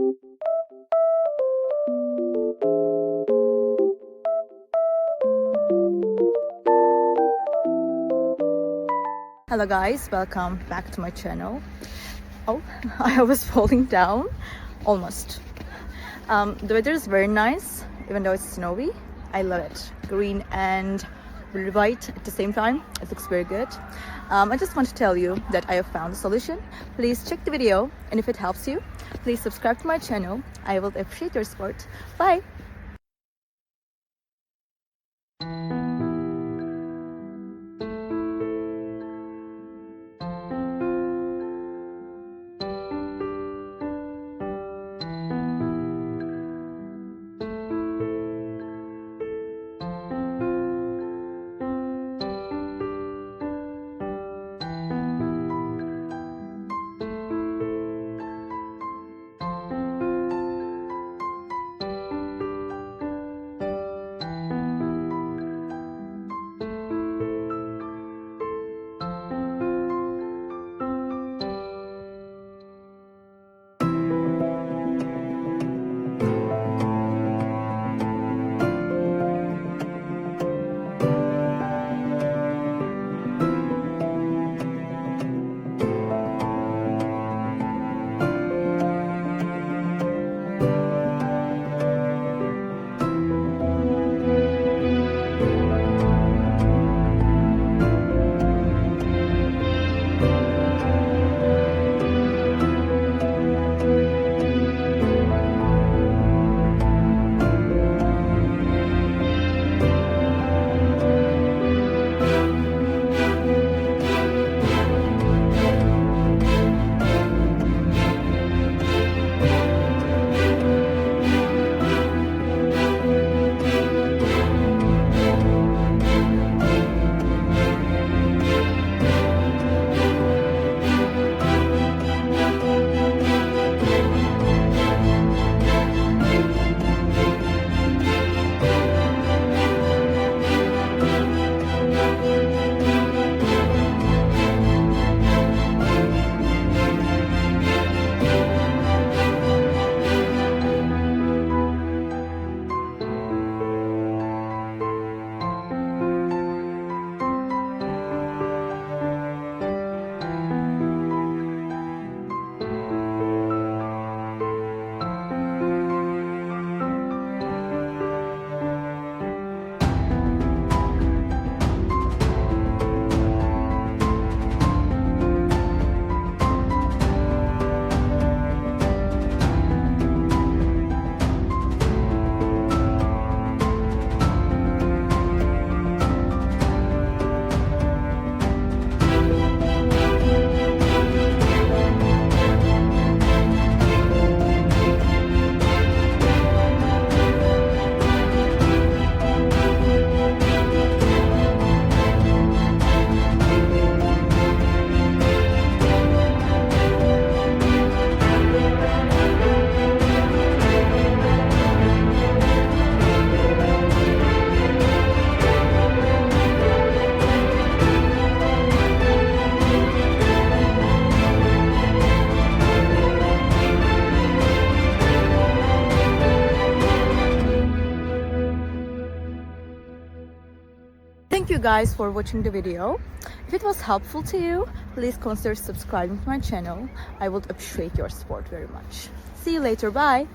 Hello guys, welcome back to my channel. Oh, I was falling down almost. The weather is very nice, even though it's snowy. I love it. Green and really white at the same time. It looks very good. I just want to tell you that I have found a solution. Please check the video, and if it helps you, please subscribe to my channel. I will appreciate your support. Bye! Thank you guys for watching the video. If it was helpful to you, please consider subscribing to my channel. I would appreciate your support very much. See you later. Bye!